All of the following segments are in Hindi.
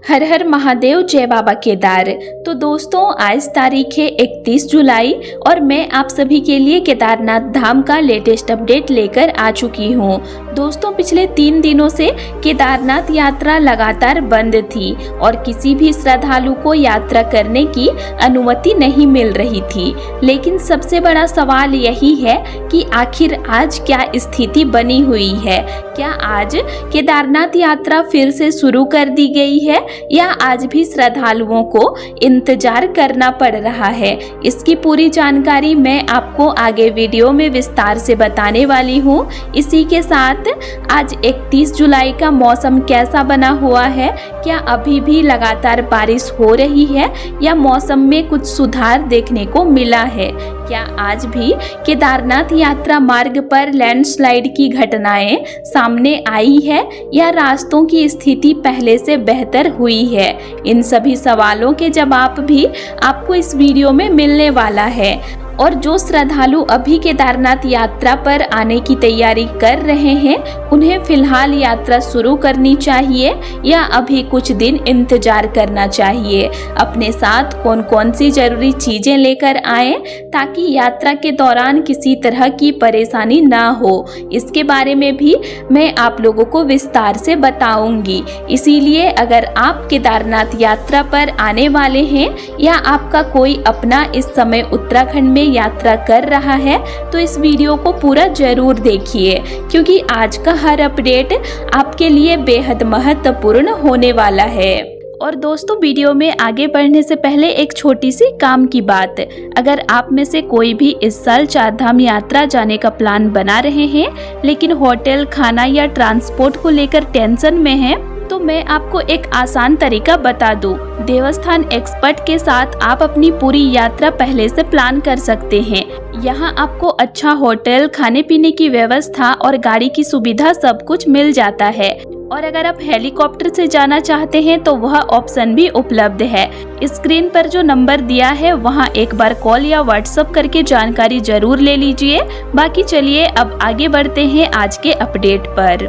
हर हर महादेव, जय बाबा केदार। तो दोस्तों, आज तारीख है 31 जुलाई और मैं आप सभी के लिए केदारनाथ धाम का लेटेस्ट अपडेट लेकर आ चुकी हूँ। दोस्तों, पिछले 3 दिनों से केदारनाथ यात्रा लगातार बंद थी और किसी भी श्रद्धालु को यात्रा करने की अनुमति नहीं मिल रही थी। लेकिन सबसे बड़ा सवाल यही है कि आखिर आज क्या स्थिति बनी हुई है। क्या आज केदारनाथ यात्रा फिर से शुरू कर दी गई है या आज भी श्रद्धालुओं को इंतजार करना पड़ रहा है। इसकी पूरी जानकारी मैं आपको आगे वीडियो में विस्तार से बताने वाली हूँ। इसी के साथ आज 31 जुलाई का मौसम कैसा बना हुआ है, क्या अभी भी लगातार बारिश हो रही है या मौसम में कुछ सुधार देखने को मिला है, क्या आज भी केदारनाथ यात्रा मार्ग पर लैंडस्लाइड की घटनाएं सामने आई है या रास्तों की स्थिति पहले से बेहतर हुई है। इन सभी सवालों के जवाब भी आपको इस वीडियो में मिलने वाला है। और जो श्रद्धालु अभी केदारनाथ यात्रा पर आने की तैयारी कर रहे हैं, उन्हें फिलहाल यात्रा शुरू करनी चाहिए या अभी कुछ दिन इंतजार करना चाहिए। अपने साथ कौन कौन सी जरूरी चीजें लेकर आएं ताकि यात्रा के दौरान किसी तरह की परेशानी ना हो, इसके बारे में भी मैं आप लोगों को विस्तार से बताऊंगी। इसीलिए अगर आप केदारनाथ यात्रा पर आने वाले हैं या आपका कोई अपना इस समय उत्तराखंड में यात्रा कर रहा है तो इस वीडियो को पूरा जरूर देखिए, क्योंकि आज का हर अपडेट आपके लिए बेहद महत्वपूर्ण होने वाला है। और दोस्तों, वीडियो में आगे बढ़ने से पहले एक छोटी सी काम की बात। अगर आप में से कोई भी इस साल 4 धाम यात्रा जाने का प्लान बना रहे हैं लेकिन होटल, खाना या ट्रांसपोर्ट को लेकर टेंशन में हैं, तो मैं आपको एक आसान तरीका बता दूं। देवस्थान एक्सपर्ट के साथ आप अपनी पूरी यात्रा पहले से प्लान कर सकते हैं। यहाँ आपको अच्छा होटल, खाने पीने की व्यवस्था और गाड़ी की सुविधा सब कुछ मिल जाता है। और अगर आप हेलीकॉप्टर से जाना चाहते हैं तो वह ऑप्शन भी उपलब्ध है। स्क्रीन पर जो नंबर दिया है वहाँ एक बार कॉल या व्हाट्सएप करके जानकारी जरूर ले लीजिए। बाकी चलिए अब आगे बढ़ते हैं आज के अपडेट पर।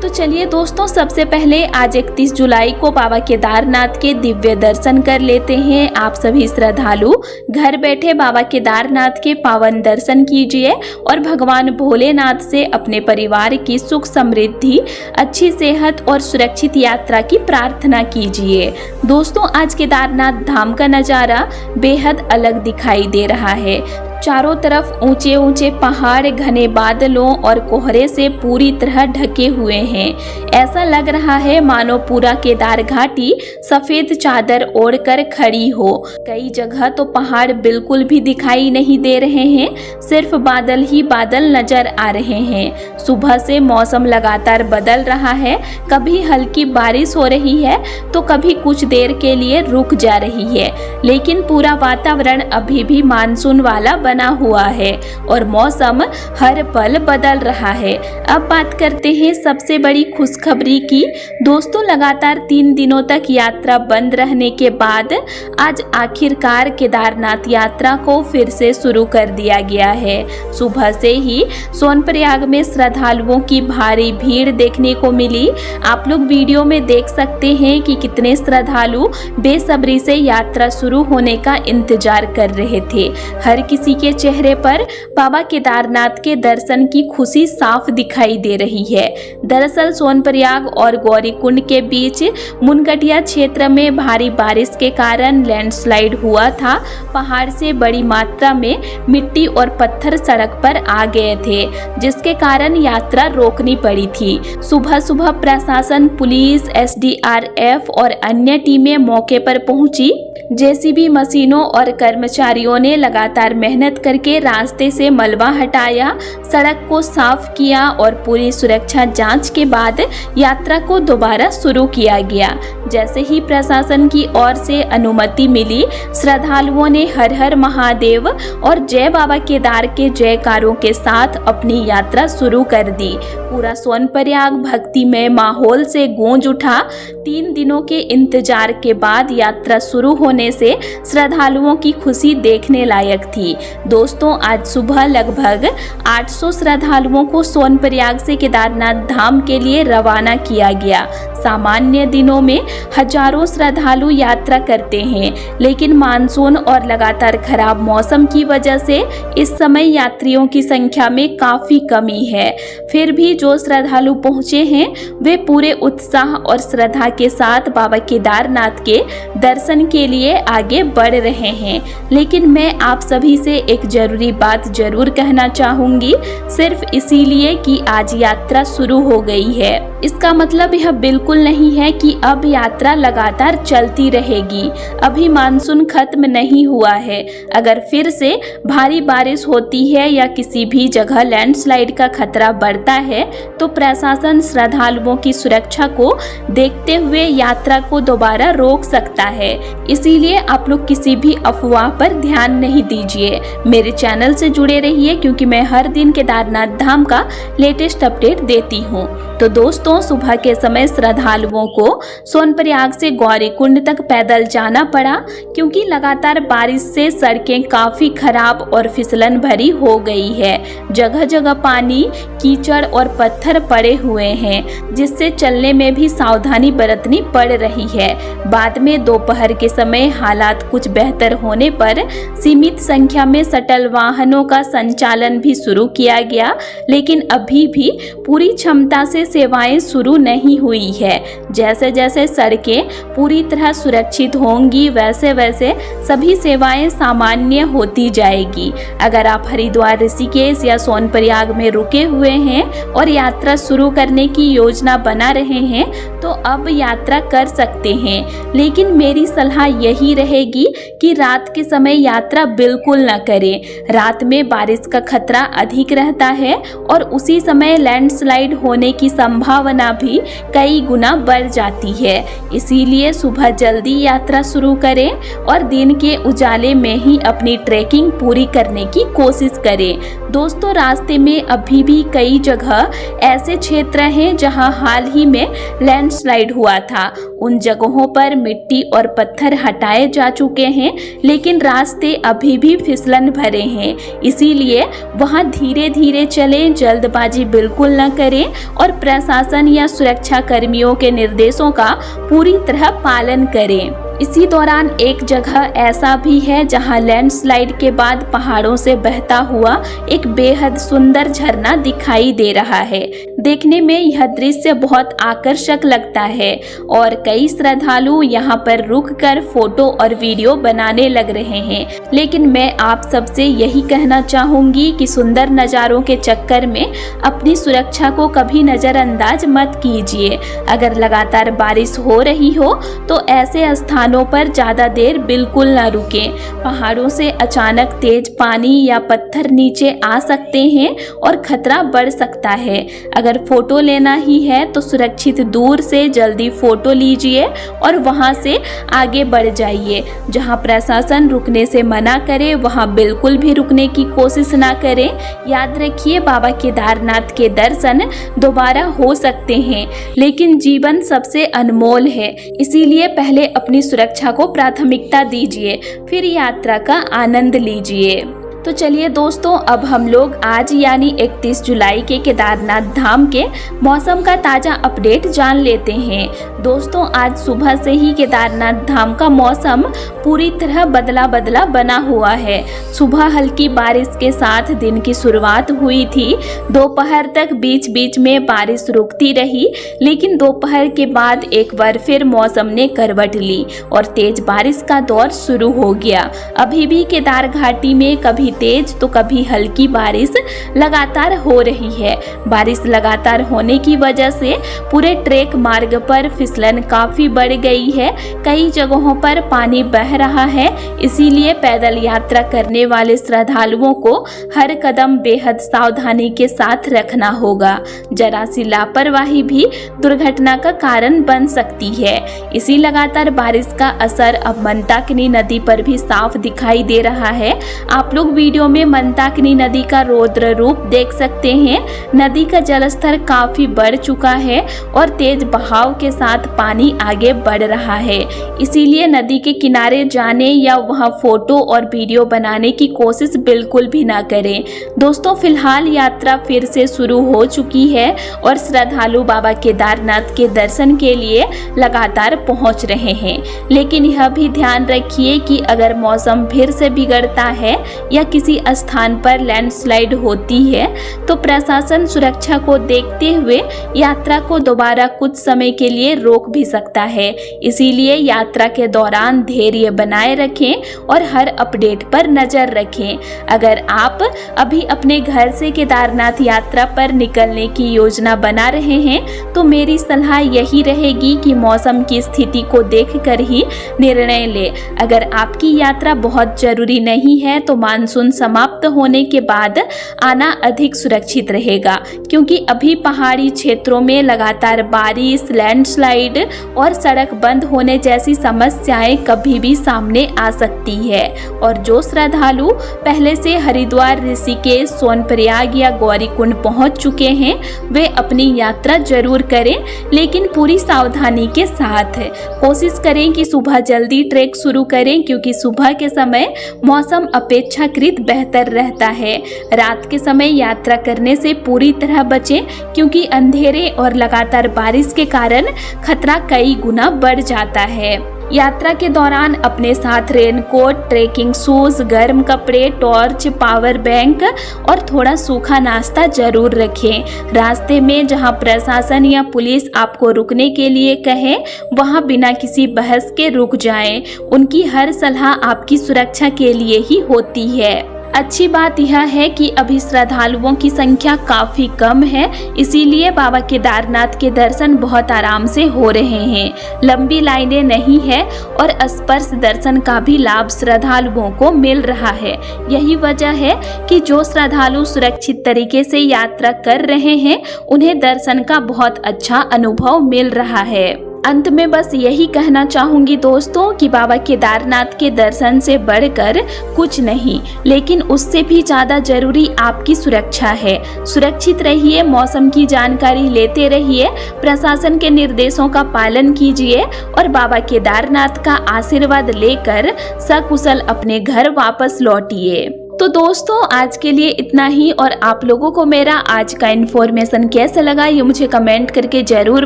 तो चलिए दोस्तों, सबसे पहले आज 31 जुलाई को बाबा केदारनाथ के दिव्य दर्शन कर लेते हैं। आप सभी श्रद्धालु घर बैठे बाबा केदारनाथ के पावन दर्शन कीजिए और भगवान भोलेनाथ से अपने परिवार की सुख समृद्धि, अच्छी सेहत और सुरक्षित यात्रा की प्रार्थना कीजिए। दोस्तों, आज केदारनाथ धाम का नज़ारा बेहद अलग दिखाई दे रहा है। चारों तरफ ऊंचे ऊंचे पहाड़ घने बादलों और कोहरे से पूरी तरह ढके हुए हैं। ऐसा लग रहा है मानो पूरा केदार घाटी सफेद चादर ओढ़कर खड़ी हो। कई जगह तो पहाड़ बिल्कुल भी दिखाई नहीं दे रहे हैं, सिर्फ बादल ही बादल नजर आ रहे हैं। सुबह से मौसम लगातार बदल रहा है, कभी हल्की बारिश हो रही है तो कभी कुछ देर के लिए रुक जा रही है, लेकिन पूरा वातावरण अभी भी मानसून वाला बना हुआ है और मौसम हर पल बदल रहा है। अब बात करते हैं सबसे बड़ी खुशखबरी की। दोस्तों, लगातार 3 दिनों तक यात्रा बंद रहने के बाद आज आखिरकार केदारनाथ यात्रा को फिर से शुरू कर दिया गया है। सुबह से ही सोनप्रयाग में श्रद्धालुओं की भारी भीड़ देखने को मिली। आप लोग वीडियो में देख सकते हैं कि कितने श्रद्धालु बेसब्री से यात्रा शुरू होने का इंतजार कर रहे थे। हर किसी के चेहरे पर बाबा केदारनाथ के दर्शन की खुशी साफ दिखाई दे रही है। दरअसल सोनप्रयाग और गौरीकुंड के बीच मुनगटिया क्षेत्र में भारी बारिश के कारण लैंडस्लाइड हुआ था। पहाड़ से बड़ी मात्रा में मिट्टी और पत्थर सड़क पर आ गए थे, जिसके कारण यात्रा रोकनी पड़ी थी। सुबह सुबह प्रशासन, पुलिस, SDRF और अन्य टीमें मौके पर पहुंची। JCB मशीनों और कर्मचारियों ने लगातार मेहनत करके रास्ते से मलबा हटाया, सड़क को साफ किया और पूरी सुरक्षा जांच के बाद यात्रा को दोबारा शुरू किया गया। जैसे ही प्रशासन की ओर से अनुमति मिली, श्रद्धालुओं ने हर हर महादेव और जय बाबा केदार के जयकारों के साथ अपनी यात्रा शुरू कर दी। पूरा सोनप्रयाग भक्तिमय माहौल से गूंज उठा। 3 दिनों के इंतजार के बाद यात्रा शुरू होने से श्रद्धालुओं की खुशी देखने लायक थी। दोस्तों, आज सुबह लगभग 800 श्रद्धालुओं को सोनप्रयाग से केदारनाथ धाम के लिए रवाना किया गया। सामान्य दिनों में हजारों श्रद्धालु यात्रा करते हैं, लेकिन मानसून और लगातार खराब मौसम की वजह से इस समय यात्रियों की संख्या में काफी कमी है। फिर भी जो श्रद्धालु पहुंचे हैं वे पूरे उत्साह और श्रद्धा के साथ बाबा केदारनाथ के दर्शन के लिए आगे बढ़ रहे हैं। लेकिन मैं आप सभी से एक जरूरी बात जरूर कहना चाहूंगी, सिर्फ इसीलिए कि आज यात्रा शुरू हो गई है इसका मतलब यह बिल्कुल नहीं है कि अब यात्रा लगातार चलती रहेगी। अभी मानसून खत्म नहीं हुआ है। अगर फिर से भारी बारिश होती है या किसी भी जगह लैंडस्लाइड का खतरा बढ़ता है तो प्रशासन श्रद्धालुओं की सुरक्षा को देखते हुए यात्रा को दोबारा रोक सकता है। इसीलिए आप लोग किसी भी अफवाह पर ध्यान नहीं दीजिए। मेरे चैनल से जुड़े रहिए क्योंकि मैं हर दिन केदारनाथ धाम का लेटेस्ट अपडेट देती हूँ। तो दोस्तों, सुबह के समय श्रद्धालुओं को सोनप्रयाग से गौरीकुंड तक पैदल जाना पड़ा क्योंकि लगातार बारिश से सड़कें काफी खराब और फिसलन भरी हो गई है। जगह जगह पानी, कीचड़ और पत्थर पड़े हुए हैं, जिससे चलने में भी सावधानी बरतनी पड़ रही है। बाद में दोपहर के समय हालात कुछ बेहतर होने पर सीमित संख्या में शटल वाहनों का संचालन भी शुरू किया गया, लेकिन अभी भी पूरी क्षमता से सेवाएं शुरू नहीं हुई है। जैसे जैसे सड़कें पूरी तरह सुरक्षित होंगी वैसे वैसे सभी सेवाएं सामान्य होती जाएगी। अगर आप हरिद्वार, ऋषिकेश या सोनप्रयाग में रुके हुए हैं और यात्रा शुरू करने की योजना बना रहे हैं तो अब यात्रा कर सकते हैं, लेकिन मेरी सलाह यही रहेगी कि रात के समय यात्रा बिल्कुल न करें। रात में बारिश का खतरा अधिक रहता है और उसी समय लैंडस्लाइड होने की संभावना भी कई गुना बढ़ जाती है। इसीलिए सुबह जल्दी यात्रा शुरू करें और दिन के उजाले में ही अपनी ट्रैकिंग पूरी करने की कोशिश करें। दोस्तों, रास्ते में अभी भी कई जगह ऐसे क्षेत्र हैं जहां हाल ही में लैंडस्लाइड हुआ था। उन जगहों पर मिट्टी और पत्थर हटाए जा चुके हैं, लेकिन रास्ते अभी भी फिसलन भरे हैं। इसीलिए वहां धीरे धीरे चलें, जल्दबाजी बिल्कुल न करें और प्रशासन या सुरक्षा कर्मियों के निर्देशों का पूरी तरह पालन करें। इसी दौरान एक जगह ऐसा भी है जहां लैंडस्लाइड के बाद पहाड़ों से बहता हुआ एक बेहद सुंदर झरना दिखाई दे रहा है। देखने में यह दृश्य बहुत आकर्षक लगता है और कई श्रद्धालु यहां पर रुककर फोटो और वीडियो बनाने लग रहे हैं। लेकिन मैं आप सबसे यही कहना चाहूंगी कि सुंदर नज़ारों के चक्कर में अपनी सुरक्षा को कभी नज़रअंदाज मत कीजिए। अगर लगातार बारिश हो रही हो तो ऐसे स्थानों पर ज्यादा देर बिल्कुल न रुकें। पहाड़ों से अचानक तेज पानी या पत्थर नीचे आ सकते हैं और खतरा बढ़ सकता है। अगर फोटो लेना ही है तो सुरक्षित दूर से जल्दी फोटो लीजिए और वहां से आगे बढ़ जाइए। जहां प्रशासन रुकने से मना करे वहां बिल्कुल भी रुकने की कोशिश ना करें। याद रखिए, बाबा केदारनाथ के दर्शन दोबारा हो सकते हैं, लेकिन जीवन सबसे अनमोल है। इसीलिए पहले अपनी सुरक्षा को प्राथमिकता दीजिए, फिर यात्रा का आनंद लीजिए। तो चलिए दोस्तों, अब हम लोग आज यानी 31 जुलाई के केदारनाथ धाम के मौसम का ताज़ा अपडेट जान लेते हैं। दोस्तों, आज सुबह से ही केदारनाथ धाम का मौसम पूरी तरह बदला बदला बना हुआ है। सुबह हल्की बारिश के साथ दिन की शुरुआत हुई थी। दोपहर तक बीच बीच में बारिश रुकती रही, लेकिन दोपहर के बाद एक बार फिर मौसम ने करवट ली और तेज बारिश का दौर शुरू हो गया। अभी भी केदार घाटी में कभी तेज तो कभी हल्की बारिश लगातार हो रही है। बारिश लगातार होने की वजह से पूरे ट्रैक मार्ग पर फिसलन काफी बढ़ गई है। कई जगहों पर पानी बह रहा है, इसीलिए पैदल यात्रा करने वाले श्रद्धालुओं को हर कदम बेहद सावधानी के साथ रखना होगा। जरा सी लापरवाही भी दुर्घटना का कारण बन सकती है। इसी लगातार बारिश का असर अब मंदाकिनी नदी पर भी साफ दिखाई दे रहा है। आप लोग वीडियो में मंदाकिनी नदी का रौद्र रूप देख सकते हैं। नदी का जलस्तर काफी बढ़ चुका है और तेज बहाव के साथ पानी आगे बढ़ रहा है। इसीलिए नदी के किनारे जाने या वहां फोटो और वीडियो बनाने की कोशिश बिल्कुल भी ना करें। दोस्तों, फिलहाल यात्रा फिर से शुरू हो चुकी है और श्रद्धालु बाबा केदारनाथ के दर्शन के लिए लगातार पहुंच रहे हैं। लेकिन यह भी ध्यान रखिए कि अगर मौसम फिर से बिगड़ता है या किसी स्थान पर लैंडस्लाइड होती है तो प्रशासन सुरक्षा को देखते हुए यात्रा को दोबारा कुछ समय के लिए रोक भी सकता है। इसीलिए यात्रा के दौरान धैर्य बनाए रखें और हर अपडेट पर नजर रखें। अगर आप अभी अपने घर से केदारनाथ यात्रा पर निकलने की योजना बना रहे हैं तो मेरी सलाह यही रहेगी कि मौसम की स्थिति को देखकर ही निर्णय लें। अगर आपकी यात्रा बहुत जरूरी नहीं है तो मानसून समाप्त होने के बाद आना अधिक सुरक्षित रहेगा, क्योंकि अभी पहाड़ी क्षेत्रों में लगातार बारिश, लैंडस्लाइड और सड़क बंद होने जैसी समस्याएं कभी भी सामने आ सकती है। और जो श्रद्धालु पहले से हरिद्वार, ऋषिकेश, सोनप्रयाग या गौरीकुंड पहुंच चुके हैं वे अपनी यात्रा जरूर करें, लेकिन पूरी सावधानी के साथ। कोशिश करें कि सुबह जल्दी ट्रैक शुरू करें, क्योंकि सुबह के समय मौसम अपेक्षाकृत बेहतर रहता है। रात के समय यात्रा करने से पूरी तरह बचें, क्योंकि अंधेरे और लगातार बारिश के कारण खतरा कई गुना बढ़ जाता है। यात्रा के दौरान अपने साथ रेनकोट, ट्रेकिंग शूज, गर्म कपड़े, टॉर्च, पावर बैंक और थोड़ा सूखा नाश्ता जरूर रखें। रास्ते में जहां प्रशासन या पुलिस आपको रुकने के लिए कहे वहां बिना किसी बहस के रुक जाएं। उनकी हर सलाह आपकी सुरक्षा के लिए ही होती है। अच्छी बात यह है कि अभी श्रद्धालुओं की संख्या काफी कम है, इसीलिए बाबा केदारनाथ के दर्शन बहुत आराम से हो रहे हैं। लंबी लाइनें नहीं है और स्पर्श दर्शन का भी लाभ श्रद्धालुओं को मिल रहा है। यही वजह है कि जो श्रद्धालु सुरक्षित तरीके से यात्रा कर रहे हैं उन्हें दर्शन का बहुत अच्छा अनुभव मिल रहा है। अंत में बस यही कहना चाहूंगी दोस्तों कि बाबा केदारनाथ के दर्शन से बढ़कर कुछ नहीं, लेकिन उससे भी ज़्यादा जरूरी आपकी सुरक्षा है। सुरक्षित रहिए, मौसम की जानकारी लेते रहिए, प्रशासन के निर्देशों का पालन कीजिए और बाबा केदारनाथ का आशीर्वाद लेकर सकुशल अपने घर वापस लौटिए। तो दोस्तों, आज के लिए इतना ही और आप लोगों को मेरा आज का इन्फॉर्मेशन कैसा लगा ये मुझे कमेंट करके ज़रूर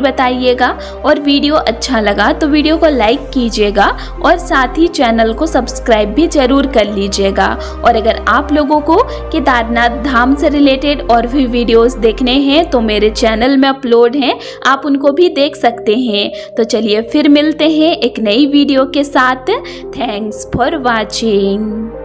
बताइएगा। और वीडियो अच्छा लगा तो वीडियो को लाइक कीजिएगा और साथ ही चैनल को सब्सक्राइब भी ज़रूर कर लीजिएगा। और अगर आप लोगों को केदारनाथ धाम से रिलेटेड और भी वीडियोस देखने हैं तो मेरे चैनल में अपलोड हैं, आप उनको भी देख सकते हैं। तो चलिए फिर मिलते हैं एक नई वीडियो के साथ। Thanks for watching.